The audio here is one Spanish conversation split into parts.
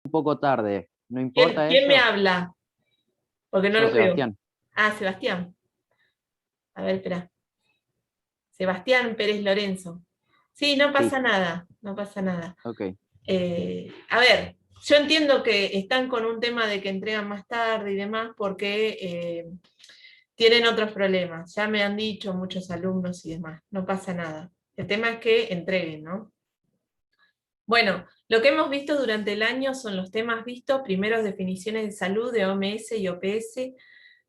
Un poco tarde, ¿no ¿Quién, importa quién me eso? habla? Porque no Yo, lo veo. Sebastián. Ah, Sebastián. A ver, espera. Sebastián Pérez Lorenzo. Sí, no Sí, pasa nada, no pasa nada. ok. A ver, yo entiendo que están con un tema de que entregan más tarde y demás porque tienen otros problemas. Ya me han dicho muchos alumnos y demás. No pasa nada. El tema es que entreguen, ¿no? Bueno, lo que hemos visto durante el año son los temas vistos, primeros definiciones de salud de OMS y OPS,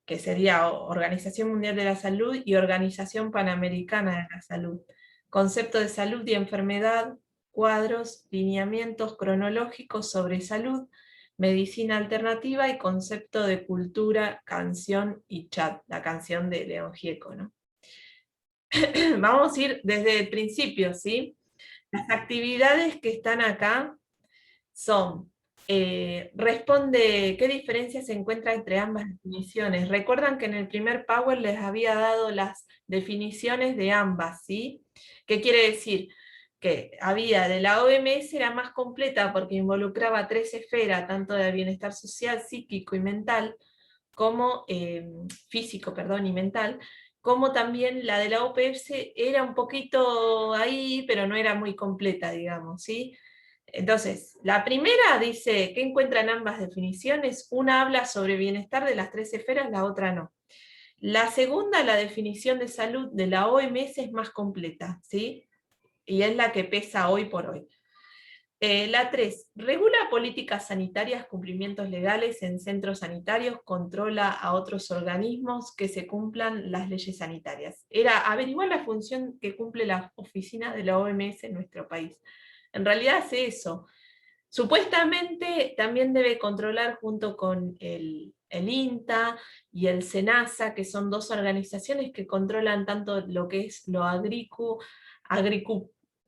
que sería Organización Mundial de la Salud y Organización Panamericana de la Salud. Concepto de salud y enfermedad, cuadros, lineamientos cronológicos sobre salud, medicina alternativa y concepto de cultura, canción y chat, la canción de León Gieco, ¿no? Vamos a ir desde el principio, ¿sí? Las actividades que están acá son, responde qué diferencia se encuentra entre ambas definiciones. Recuerdan que en el primer Power les había dado las definiciones de ambas, ¿sí? ¿Qué quiere decir? Que había de la OMS era más completa porque involucraba tres esferas, tanto de bienestar social, psíquico y mental, como físico, perdón, y mental, como también la de la OPS era un poquito ahí, pero no era muy completa, digamos, ¿sí? Entonces, la primera dice, ¿qué encuentran ambas definiciones? Una habla sobre bienestar de las tres esferas, la otra no. La segunda, la definición de salud de la OMS es más completa, ¿sí? Y es la que pesa hoy por hoy. La 3, regula políticas sanitarias, cumplimientos legales en centros sanitarios, controla a otros organismos que se cumplan las leyes sanitarias. Era averiguar la función que cumple la oficina de la OMS en nuestro país. En realidad hace eso. Supuestamente también debe controlar junto con el INTA y el SENASA, que son dos organizaciones que controlan tanto lo que es lo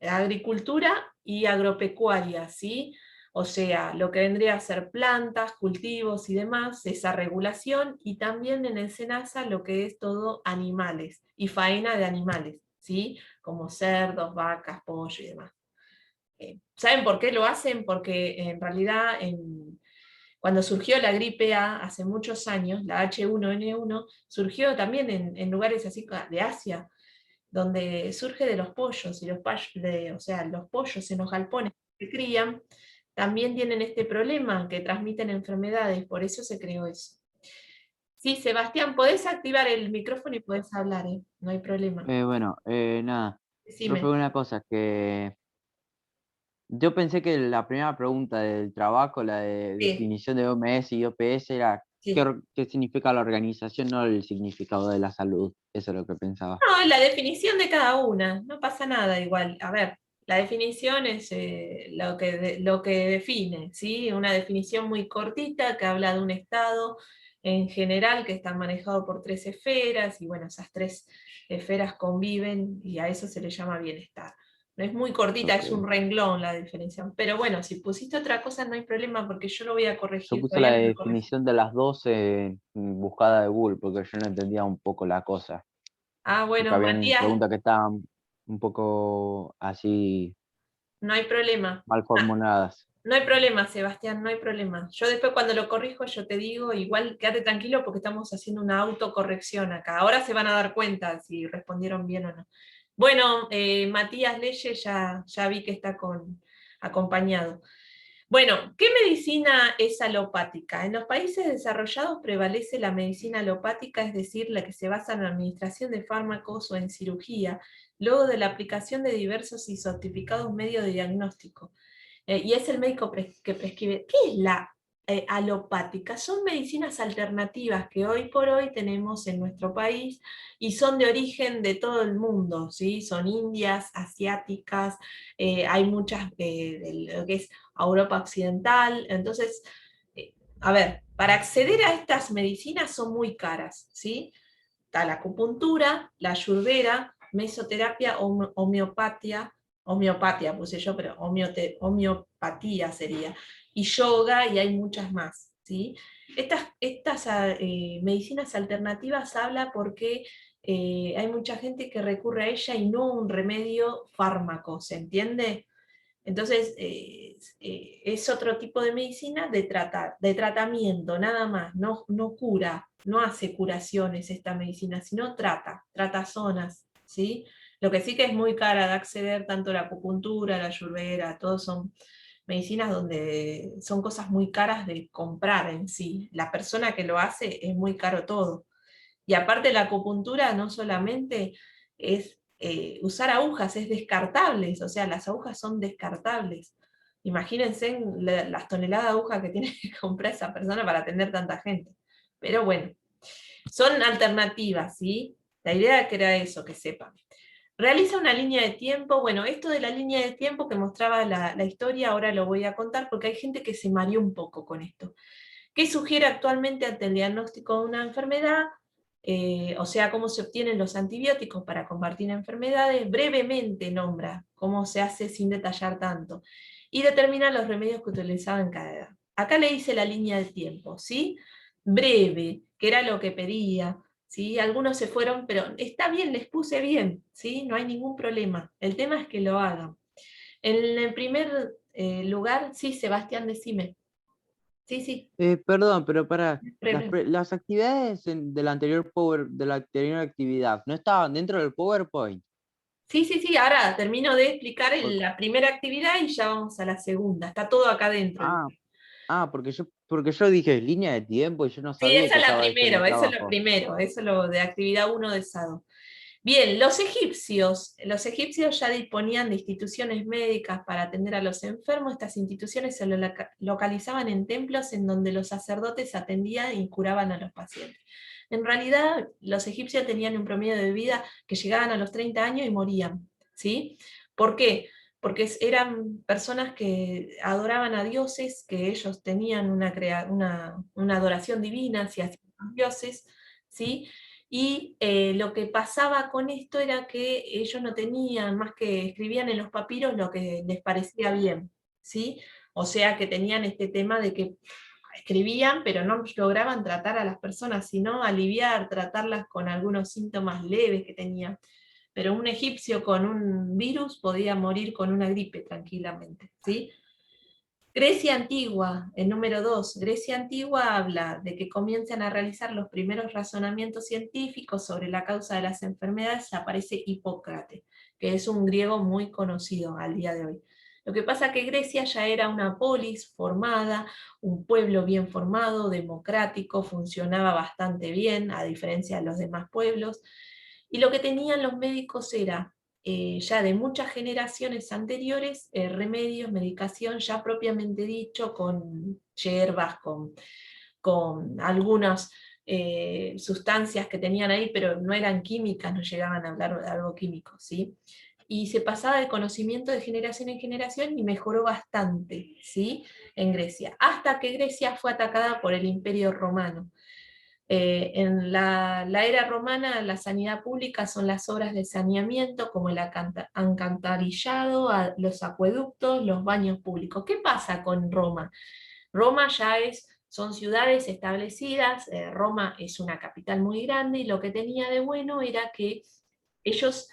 agricultura y agropecuaria, ¿sí? O sea, lo que vendría a ser plantas, cultivos y demás, esa regulación, y también en el SENASA lo que es todo animales y faena de animales, ¿sí? Como cerdos, vacas, pollo y demás. ¿Saben por qué lo hacen? Porque en realidad cuando surgió la gripe A hace muchos años, la H1N1, surgió también en lugares así de Asia, donde surge de los pollos, y o sea, los pollos en los galpones que crían, también tienen este problema, que transmiten enfermedades, por eso se creó eso. Sí, Sebastián, podés activar el micrófono y podés hablar, ¿eh? No hay problema. Bueno, nada. Profe, Decime. una cosa que yo pensé que la primera pregunta del trabajo, la de Sí, definición de OMS y OPS, era sí. qué significa la organización, no el significado de la salud. Eso es lo que pensaba. No, la definición de cada una, no pasa nada igual. A ver, la definición es lo que define, ¿sí? Una definición muy cortita que habla de un estado en general que está manejado por tres esferas y bueno, esas tres esferas conviven y a eso se le llama bienestar. No es muy cortita, Ok. es un renglón la definición. Pero bueno, si pusiste otra cosa no hay problema porque yo lo voy a Yo corregir, puse la todavía no lo corregí. definición de las 12 buscada de Google porque yo no entendía un poco la cosa. Ah, Porque bueno, habían Matías, preguntas que estaban un poco así no hay problema. mal formuladas. No hay problema, Sebastián, no hay problema. Yo después cuando lo corrijo, yo te digo, igual quédate tranquilo porque estamos haciendo una autocorrección acá. Ahora se van a dar cuenta si respondieron bien o no. Bueno, Matías Leye ya vi que está acompañado. Bueno, ¿qué medicina es alopática? En los países desarrollados prevalece la medicina alopática, es decir, la que se basa en la administración de fármacos o en cirugía, luego de la aplicación de diversos y sofisticados medios de diagnóstico. Y es el médico que prescribe. ¿Qué es la alopática? Son medicinas alternativas que hoy por hoy tenemos en nuestro país y son de origen de todo el mundo, ¿sí? Son indias, asiáticas, hay muchas de lo que es Europa Occidental. Entonces, a ver, para acceder a estas medicinas son muy caras, ¿sí? Está la acupuntura, la ayurveda, mesoterapia, homeopatía puse yo, pero homeopatía sería, y yoga, y hay muchas más, ¿sí? Estas medicinas alternativas habla porque hay mucha gente que recurre a ella y no un remedio fármaco, ¿se entiende? Entonces, es otro tipo de medicina de tratamiento, nada más, no cura, no hace curaciones esta medicina, sino trata zonas, ¿sí? Lo que sí que es muy cara de acceder, tanto la acupuntura, la ayurveda, todos son medicinas donde son cosas muy caras de comprar en sí. La persona que lo hace es muy caro todo. Y aparte la acupuntura no solamente es usar agujas, es descartables, o sea, las agujas son descartables. Imagínense las toneladas de agujas que tiene que comprar esa persona para atender tanta gente. Pero bueno, son alternativas, ¿sí? La idea que era eso, que sepan. Realiza una línea de tiempo. Bueno, esto de la línea de tiempo que mostraba la historia, ahora lo voy a contar porque hay gente que se mareó un poco con esto. ¿Qué sugiere actualmente ante el diagnóstico de una enfermedad? O sea, cómo se obtienen los antibióticos para combatir enfermedades. Brevemente nombra cómo se hace sin detallar tanto. Y determina los remedios que utilizaba en cada edad. Acá le hice la línea de tiempo, ¿sí? Breve, que era lo que pedía. ¿Sí? Algunos se fueron, pero está bien, les puse bien, ¿sí? No hay ningún problema. El tema es que lo hagan. En el primer lugar, sí, Sebastián, decime. Sí, sí. Perdón, pero para Breve. las actividades de la anterior actividad, ¿no estaban dentro del PowerPoint? Sí, sí, sí, ahora termino de explicar Por- la primera actividad y ya vamos a la segunda. Está todo acá dentro. ah, porque yo dije línea de tiempo y yo no Sí, sabía esa que es la estaba eso en el primero, eso es lo trabajo. primero, eso es lo de actividad uno de SADO. Bien, los egipcios ya disponían de instituciones médicas para atender a los enfermos. Estas instituciones se localizaban en templos en donde los sacerdotes atendían y curaban a los pacientes. En realidad, los egipcios tenían un promedio de vida que llegaban a los 30 años y morían, ¿sí? ¿Por qué? Porque eran personas que adoraban a dioses, que ellos tenían una adoración divina hacia sus dioses, ¿sí? Y lo que pasaba con esto era que ellos no tenían más que escribían en los papiros lo que les parecía bien, ¿sí? O sea que tenían este tema de que escribían, pero no lograban tratar a las personas, sino aliviar, tratarlas con algunos síntomas leves que tenían. Pero un egipcio con un virus podía morir con una gripe tranquilamente, ¿sí? Grecia antigua, el número 2. Grecia antigua habla de que comienzan a realizar los primeros razonamientos científicos sobre la causa de las enfermedades. Aparece Hipócrates, que es un griego muy conocido al día de hoy. Lo que pasa es que Grecia ya era una polis formada, un pueblo bien formado, democrático, funcionaba bastante bien, a diferencia de los demás pueblos, y lo que tenían los médicos era ya de muchas generaciones anteriores, remedios, medicación ya propiamente dicho, con hierbas, con algunas sustancias que tenían ahí, pero no eran químicas, no llegaban a hablar de algo químico, ¿sí? Y se pasaba de conocimiento de generación en generación y mejoró bastante, ¿sí? En Grecia, hasta que Grecia fue atacada por el Imperio Romano. En la era romana, la sanidad pública son las obras de saneamiento, como el alcantarillado, los acueductos, los baños públicos. ¿Qué pasa con Roma? Roma ya son ciudades establecidas, Roma es una capital muy grande y lo que tenía de bueno era que ellos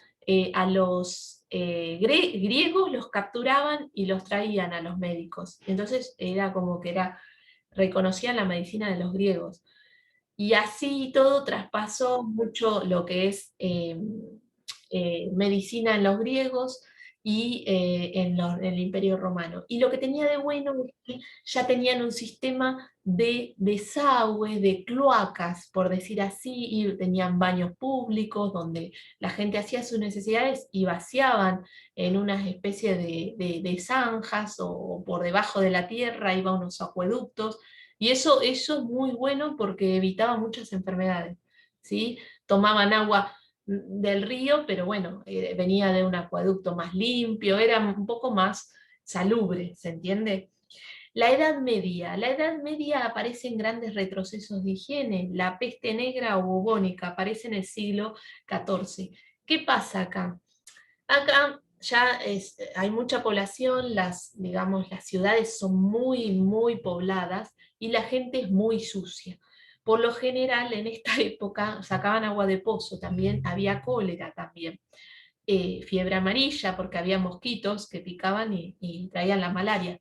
a los griegos los capturaban y los traían a los médicos. Entonces era como que reconocían la medicina de los griegos. Y así todo traspasó mucho lo que es medicina en los griegos y en el Imperio Romano. Y lo que tenía de bueno es que ya tenían un sistema de desagüe, de cloacas, por decir así, y tenían baños públicos donde la gente hacía sus necesidades y vaciaban en una especie de zanjas o por debajo de la tierra, iba unos acueductos y eso es muy bueno porque evitaba muchas enfermedades, ¿sí? Tomaban agua del río, pero bueno, venía de un acueducto más limpio, era un poco más salubre, ¿se entiende? La Edad Media aparecen grandes retrocesos de higiene, la peste negra o bubónica aparece en el siglo XIV. ¿Qué pasa acá? Acá ya hay mucha población, digamos, las ciudades son muy, muy pobladas y la gente es muy sucia. Por lo general, en esta época sacaban agua de pozo, también había cólera también. fiebre amarilla, porque había mosquitos que picaban y traían la malaria.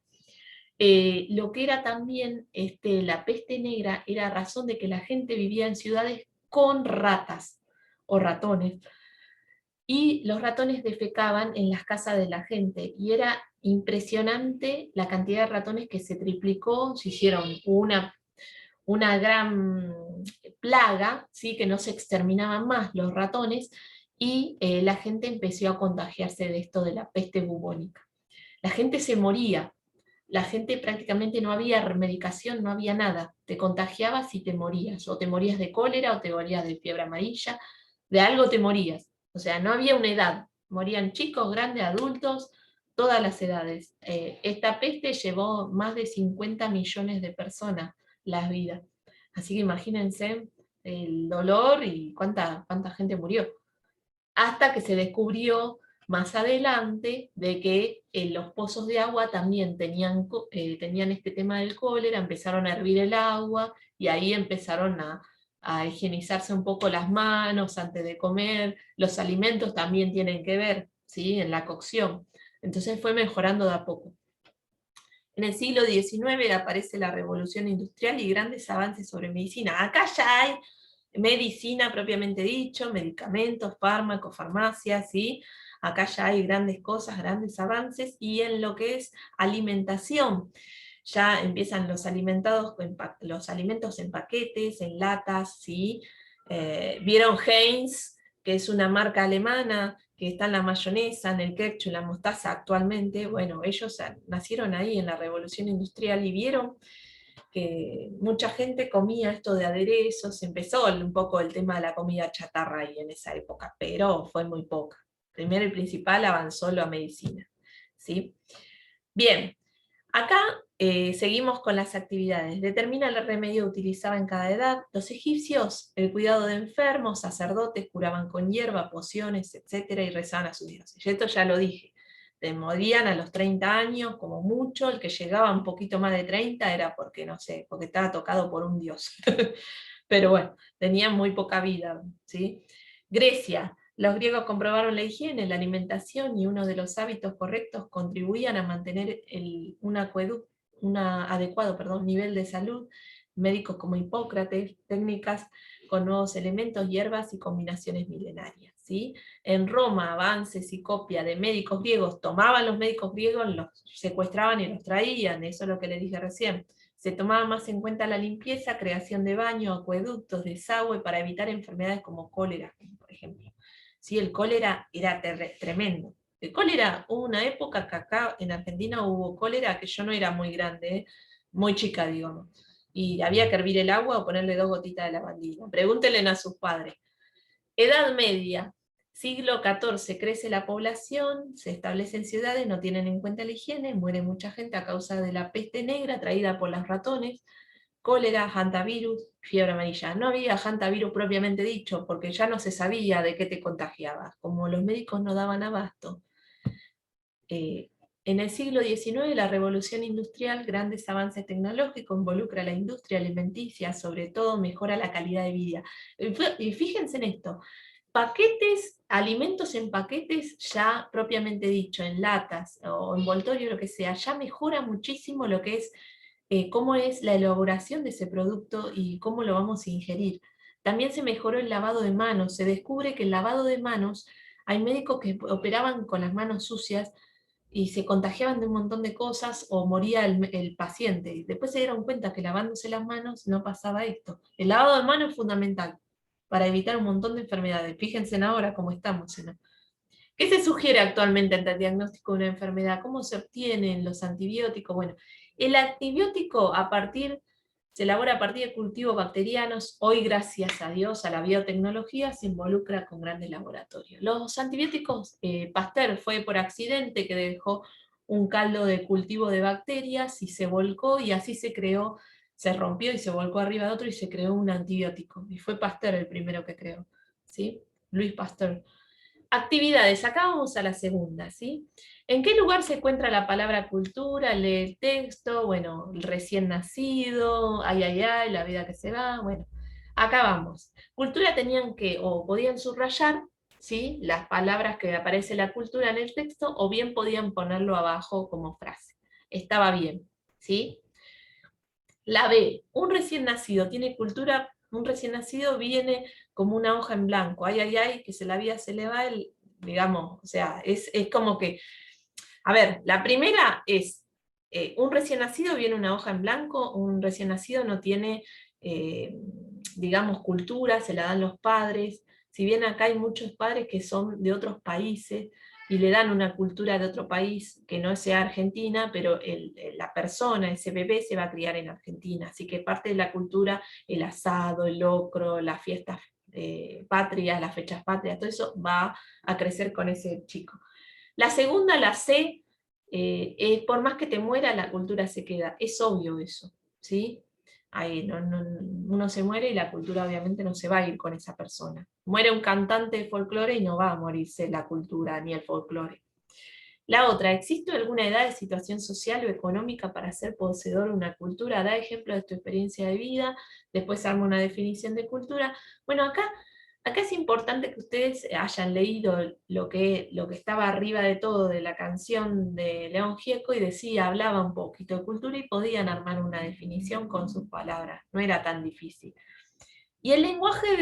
Lo que era también la peste negra era razón de que la gente vivía en ciudades con ratas o ratones, y los ratones defecaban en las casas de la gente, y era impresionante la cantidad de ratones que se triplicó, se hicieron una gran plaga, ¿sí? Que no se exterminaban más los ratones, y la gente empezó a contagiarse de esto de la peste bubónica. La gente se moría, la gente prácticamente no había medicación, no había nada. Te contagiabas y te morías, o te morías de cólera, o te morías de fiebre amarilla, de algo te morías. O sea, no había una edad, morían chicos, grandes, adultos, todas las edades. Esta peste llevó más de 50 millones de personas las vidas. Así que imagínense el dolor y cuánta gente murió. Hasta que se descubrió más adelante de que los pozos de agua también tenían este tema del cólera, empezaron a hervir el agua y ahí empezaron a higienizarse un poco las manos antes de comer. Los alimentos también tienen que ver, ¿sí? En la cocción. Entonces fue mejorando de a poco. En el siglo XIX aparece la revolución industrial y grandes avances sobre medicina. Acá ya hay medicina propiamente dicho, medicamentos, fármacos, farmacias, ¿sí? Acá ya hay grandes cosas, grandes avances, y en lo que es alimentación, ya empiezan los alimentos en paquetes, en latas, ¿sí? ¿Vieron Heinz, que es una marca alemana, que está en la mayonesa, en el ketchup, en la mostaza actualmente? Bueno, ellos nacieron ahí en la revolución industrial y vieron que mucha gente comía esto de aderezos. Empezó un poco el tema de la comida chatarra ahí en esa época, pero fue muy poca. Primero y principal avanzó la medicina, ¿sí? Bien, acá seguimos con las actividades. Determina el remedio utilizado en cada edad. Los egipcios, el cuidado de enfermos, sacerdotes, curaban con hierba, pociones, etcétera, y rezaban a sus dioses. Y esto ya lo dije. Morían a los 30 años, como mucho. El que llegaba un poquito más de 30 era porque, no sé, porque estaba tocado por un dios. Pero bueno, tenían muy poca vida, ¿sí? Grecia. Los griegos comprobaron la higiene, la alimentación y uno de los hábitos correctos contribuían a mantener un adecuado nivel de salud. Médicos como Hipócrates, técnicas con nuevos elementos, hierbas y combinaciones milenarias, ¿sí? En Roma, avances y copia de médicos griegos, tomaban los médicos griegos, los secuestraban y los traían, eso es lo que les dije recién. Se tomaba más en cuenta la limpieza, creación de baños, acueductos, desagüe, para evitar enfermedades como cólera, por ejemplo. ¿Sí? El cólera era tremendo. El cólera, hubo una época que acá en Argentina hubo cólera, que yo no era muy grande, muy chica, digamos, y había que hervir el agua o ponerle 2 gotitas de lavandina. Pregúntenle a sus padres. Edad Media, siglo XIV, crece la población, se establecen ciudades, no tienen en cuenta la higiene, muere mucha gente a causa de la peste negra traída por los ratones, cólera, hantavirus, fiebre amarilla. No había hantavirus propiamente dicho, porque ya no se sabía de qué te contagiabas, como los médicos no daban abasto. En el siglo XIX, la revolución industrial, grandes avances tecnológicos, involucra a la industria alimenticia, sobre todo mejora la calidad de vida. Y fíjense en esto, paquetes, alimentos en paquetes, ya propiamente dicho, en latas o envoltorio, lo que sea, ya mejora muchísimo lo que es cómo es la elaboración de ese producto y cómo lo vamos a ingerir. También se mejoró el lavado de manos. Se descubre que el lavado de manos, hay médicos que operaban con las manos sucias y se contagiaban de un montón de cosas o moría el paciente. Y después se dieron cuenta que lavándose las manos no pasaba esto. El lavado de manos es fundamental para evitar un montón de enfermedades. Fíjense en ahora cómo estamos, ¿no? ¿Qué se sugiere actualmente ante el diagnóstico de una enfermedad? ¿Cómo se obtienen los antibióticos? Bueno, el antibiótico se elabora a partir de cultivos bacterianos. Hoy, gracias a Dios, a la biotecnología, se involucra con grandes laboratorios. Los antibióticos, Pasteur fue por accidente que dejó un caldo de cultivo de bacterias y se volcó, y así se creó, se rompió y se volcó arriba de otro y se creó un antibiótico. Y fue Pasteur el primero que creó, ¿sí? Louis Pasteur. Actividades, acá vamos a la segunda, ¿sí? ¿En qué lugar se encuentra la palabra cultura? Lee el texto, bueno, el recién nacido, ay, ay, ay, la vida que se va, bueno, acá vamos. Cultura tenían que, o podían subrayar, ¿sí? Las palabras que aparece la cultura en el texto, o bien podían ponerlo abajo como frase. Estaba bien, ¿sí? La B, un recién nacido tiene cultura, un recién nacido viene como una hoja en blanco, ay, ay, ay, que la vida se le va, digamos, o sea, es como que, a ver, la primera es, un recién nacido viene una hoja en blanco, un recién nacido no tiene, eh, digamos, cultura, se la dan los padres, si bien acá hay muchos padres que son de otros países, y le dan una cultura de otro país que no sea Argentina, pero la persona, ese bebé, se va a criar en Argentina. Así que parte de la cultura, el asado, el locro, las fiestas patrias, las fechas patrias, todo eso va a crecer con ese chico. La segunda, la C, por más que te muera, la cultura se queda. Es obvio eso, ¿sí? Ahí uno se muere y la cultura obviamente no se va a ir con esa persona. Muere un cantante de folclore y no va a morirse la cultura ni el folclore. La otra, ¿existe alguna edad de situación social o económica para ser poseedor de una cultura? Da ejemplo de tu experiencia de vida, después arma una definición de cultura. Bueno, acá es importante que ustedes hayan leído lo que estaba arriba de todo de la canción de León Gieco y decía, hablaba un poquito de cultura y podían armar una definición con sus palabras, no era tan difícil. Y el lenguaje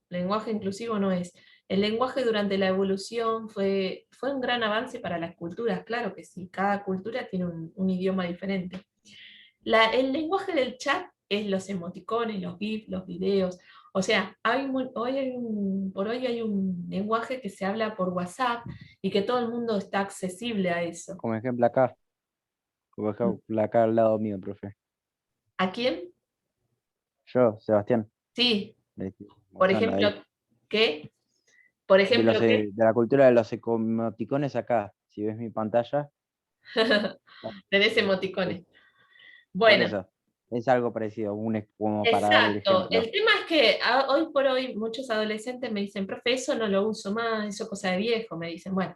lenguaje inclusivo no es. El lenguaje durante la evolución fue un gran avance para las culturas, claro que sí, cada cultura tiene un idioma diferente. El lenguaje del chat es los emoticones, los GIFs, los videos. O sea, por hoy hay un lenguaje que se habla por WhatsApp y que todo el mundo está accesible a eso. Como ejemplo acá al lado mío, profe. ¿A quién? Yo, Sebastián, Sí, le estoy por mostrando ejemplo, ahí. ¿qué? Por ejemplo, ¿qué? De la cultura de los emoticones acá, si ves mi pantalla, Tenés es- emoticones. por Bueno, eso, es algo parecido, como para dar el exacto. ejemplo. El tema es que hoy por hoy muchos adolescentes me dicen, profe, eso no lo uso más, eso es cosa de viejo, me dicen, bueno,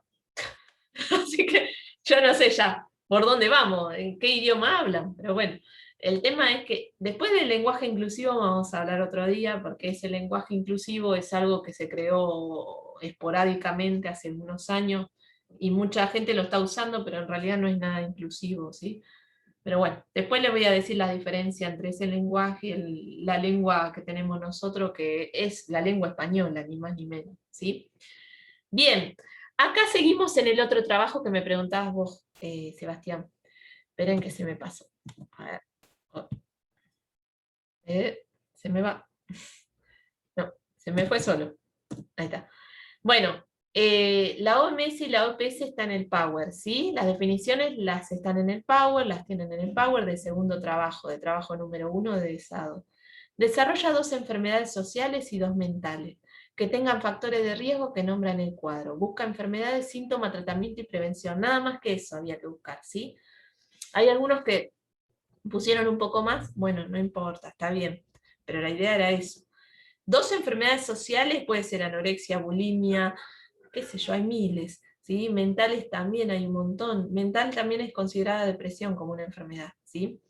así que yo no sé ya por dónde vamos, en qué idioma hablan, pero bueno, el tema es que después del lenguaje inclusivo vamos a hablar otro día, porque ese lenguaje inclusivo es algo que se creó esporádicamente hace unos años y mucha gente lo está usando, pero en realidad no es nada inclusivo, ¿sí? Pero bueno, después les voy a decir la diferencia entre ese lenguaje y la lengua que tenemos nosotros, que es la lengua española, ni más ni menos, ¿sí? Bien, acá seguimos en el otro trabajo que me preguntabas vos, Sebastián. Esperen que se me pasó. A ver. Oh, se me va. No, se me fue solo. Ahí está. Bueno, la OMS y la OPS están en el Power, ¿sí? Las definiciones las están en el Power, las tienen en el Power de segundo trabajo, de trabajo número 1 de DESADO. Desarrolla 2 enfermedades sociales y 2 mentales, que tengan factores de riesgo que nombran el cuadro. Busca enfermedades, síntomas, tratamiento y prevención. Nada más que eso había que buscar, ¿sí? Hay algunos que pusieron un poco más, bueno, no importa, está bien, pero la idea era eso. 2 enfermedades sociales puede ser anorexia, bulimia, qué sé yo, hay miles, ¿sí? Mentales también hay un montón. Mental también es considerada depresión como una enfermedad, ¿sí?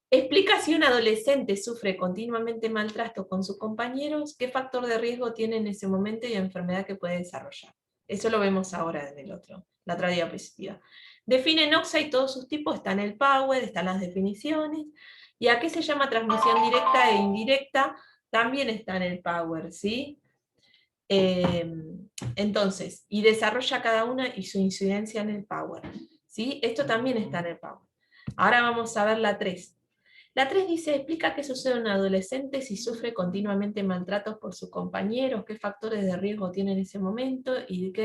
Explica si un adolescente sufre continuamente maltrato con sus compañeros, qué factor de riesgo tiene en ese momento y enfermedad que puede desarrollar. Eso lo vemos ahora en la otra diapositiva. Define NOXA y todos sus tipos, está en el Power, están las definiciones. ¿Y a qué se llama transmisión directa e indirecta? También está en el Power, ¿sí? Entonces, y desarrolla cada una y su incidencia en el Power, ¿sí? Esto también está en el Power. Ahora vamos a ver la 3. La 3 dice, explica qué sucede a un adolescente si sufre continuamente maltratos por sus compañeros, qué factores de riesgo tiene en ese momento y de qué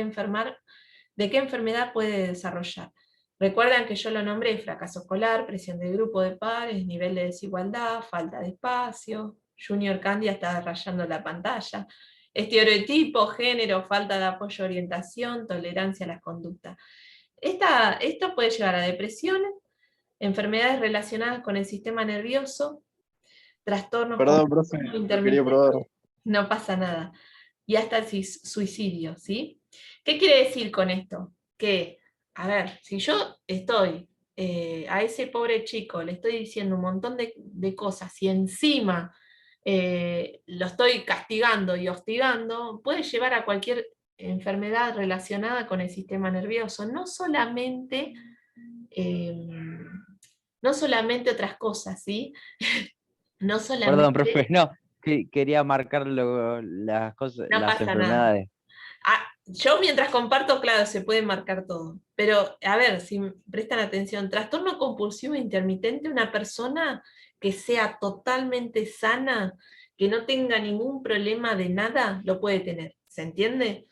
enfermedad puede desarrollar. Recuerdan que yo lo nombré: fracaso escolar, presión del grupo de pares, nivel de desigualdad, falta de espacio. Junior Candia está rayando la pantalla. Estereotipo, género, falta de apoyo, orientación, tolerancia a las conductas. Esto puede llevar a depresiones, enfermedades relacionadas con el sistema nervioso, trastornos Perdón, profe, compulsivos lo quería probar. intermitentes, no pasa nada, y hasta el suicidio, ¿sí? ¿Qué quiere decir con esto? Que, a ver, si yo estoy a ese pobre chico le estoy diciendo un montón de cosas y encima lo estoy castigando y hostigando, puede llevar a cualquier enfermedad relacionada con el sistema nervioso, no solamente otras cosas, ¿sí? No Perdón, solamente, profe, no, quería marcar las cosas, no las pasa nada. enfermedades. Yo mientras comparto, claro, se puede marcar todo. Pero, a ver, si prestan atención, trastorno compulsivo intermitente, una persona que sea totalmente sana, que no tenga ningún problema de nada, lo puede tener. ¿Se entiende?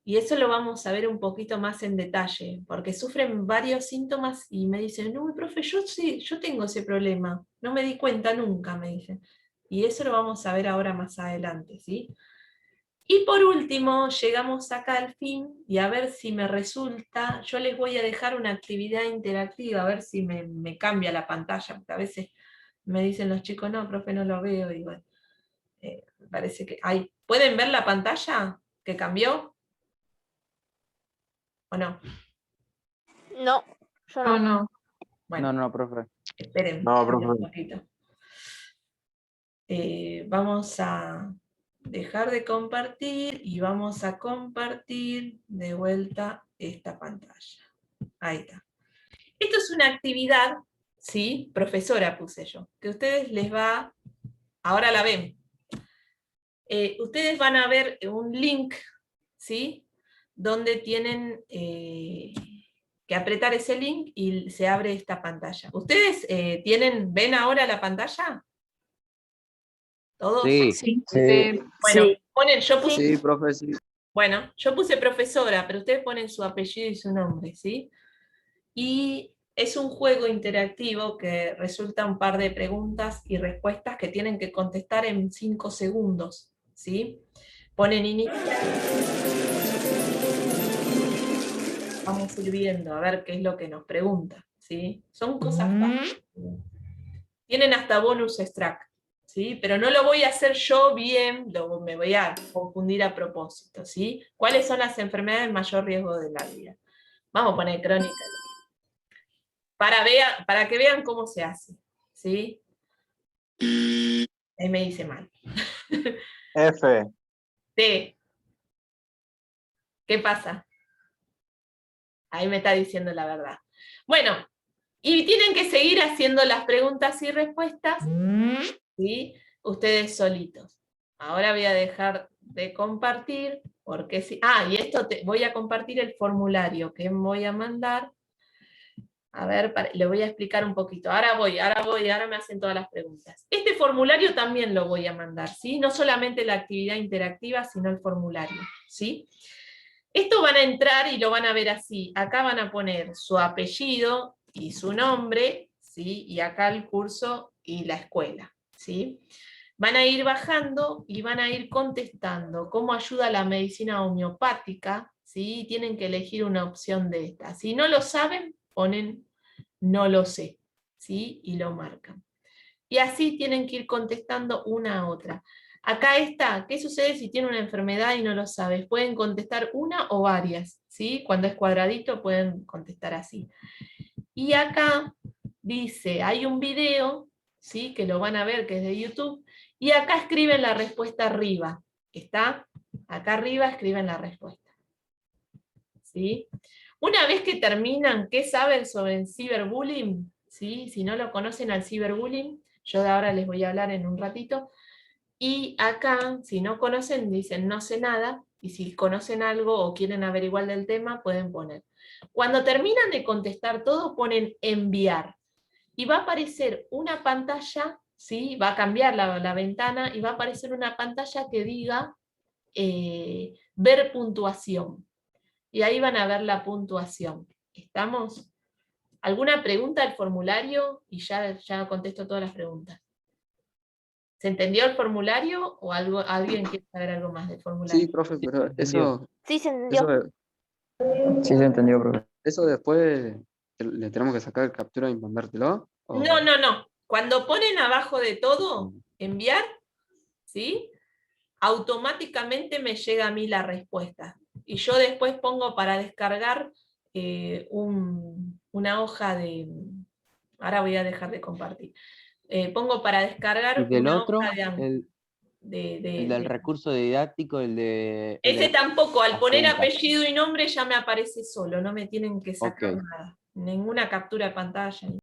Y eso lo vamos a ver un poquito más en detalle, porque sufren varios síntomas y me dicen, no, profe, yo sí, yo tengo ese problema, no me di cuenta nunca, me dicen. Y eso lo vamos a ver ahora más adelante, ¿sí? Y por último, llegamos acá al fin y a ver si me resulta, yo les voy a dejar una actividad interactiva, a ver si me cambia la pantalla, porque a veces me dicen los chicos, no, profe, no lo veo, y bueno, me parece que... ¿Pueden ver la pantalla que cambió o no? No, yo no. No. Bueno, No, profe. esperen No, un profe. poquito. Vamos a dejar de compartir y vamos a compartir de vuelta esta pantalla. Ahí está. Esto es una actividad, ¿sí? Profesora puse yo, que a ustedes les va, ahora la ven. Ustedes van a ver un link, ¿sí? Donde tienen que apretar ese link y se abre esta pantalla. ¿Ustedes ven ahora la pantalla? ¿Todos? Sí, Sí. Bueno, Sí. yo puse, Sí, profe, sí. bueno, yo puse profesora, pero ustedes ponen su apellido y su nombre, ¿sí? Y es un juego interactivo que resulta un par de preguntas y respuestas que tienen que contestar en 5 segundos, ¿sí? Ponen inicio. Vamos a ir viendo a ver qué es lo que nos pregunta, ¿sí? Son cosas fáciles. Tienen hasta bonus extract, ¿sí? Pero no lo voy a hacer yo bien, me voy a confundir a propósito, ¿sí? ¿Cuáles son las enfermedades de mayor riesgo de la vida? Vamos a poner crónica. Para que vean cómo se hace, ¿sí? Ahí me dice mal. F. T. ¿Qué pasa? Ahí me está diciendo la verdad. Bueno, y tienen que seguir haciendo las preguntas y respuestas, ¿sí? Ustedes solitos. Ahora voy a dejar de compartir, porque sí. Y esto voy a compartir el formulario que voy a mandar. A ver, le voy a explicar un poquito. Ahora me hacen todas las preguntas. Este formulario también lo voy a mandar, ¿sí? No solamente la actividad interactiva, sino el formulario, ¿sí? Esto van a entrar y lo van a ver así. Acá van a poner su apellido y su nombre, ¿sí? Y acá el curso y la escuela, ¿sí? Van a ir bajando y van a ir contestando cómo ayuda la medicina homeopática, ¿sí? Tienen que elegir una opción de estas. Si no lo saben, ponen no lo sé, ¿sí? Y lo marcan. Y así tienen que ir contestando una a otra. Acá está, ¿qué sucede si tiene una enfermedad y no lo sabes? Pueden contestar una o varias, ¿sí? Cuando es cuadradito pueden contestar así. Y acá dice, hay un video, ¿sí? Que lo van a ver, que es de YouTube, y acá escriben la respuesta arriba. ¿Está? Acá arriba escriben la respuesta. ¿Sí? Una vez que terminan, ¿qué saben sobre el ciberbullying? ¿Sí? Si no lo conocen al ciberbullying, yo de ahora les voy a hablar en un ratito. Y acá, si no conocen, dicen no sé nada, y si conocen algo o quieren averiguar del tema, pueden poner. Cuando terminan de contestar todo, ponen enviar. Y va a aparecer una pantalla, ¿sí? Va a cambiar la ventana y va a aparecer una pantalla que diga ver puntuación. Y ahí van a ver la puntuación. ¿Estamos? ¿Alguna pregunta del formulario? Y ya contesto todas las preguntas. ¿Se entendió el formulario o alguien quiere saber algo más del formulario? Sí, profe, pero entendió. Sí, se entendió. sí se entendió, profe. ¿Eso después le tenemos que sacar captura y mandártelo? No. Cuando ponen abajo de todo, enviar, ¿sí? Automáticamente me llega a mí la respuesta. Y yo después pongo para descargar una hoja de... Ahora voy a dejar de compartir. Pongo para ¿Y descargar del una otro? hoja de... El del recurso didáctico, el de... Ese tampoco, al poner Apunta. apellido y nombre ya me aparece solo, no me tienen que sacar Ok. nada, ninguna captura de pantalla.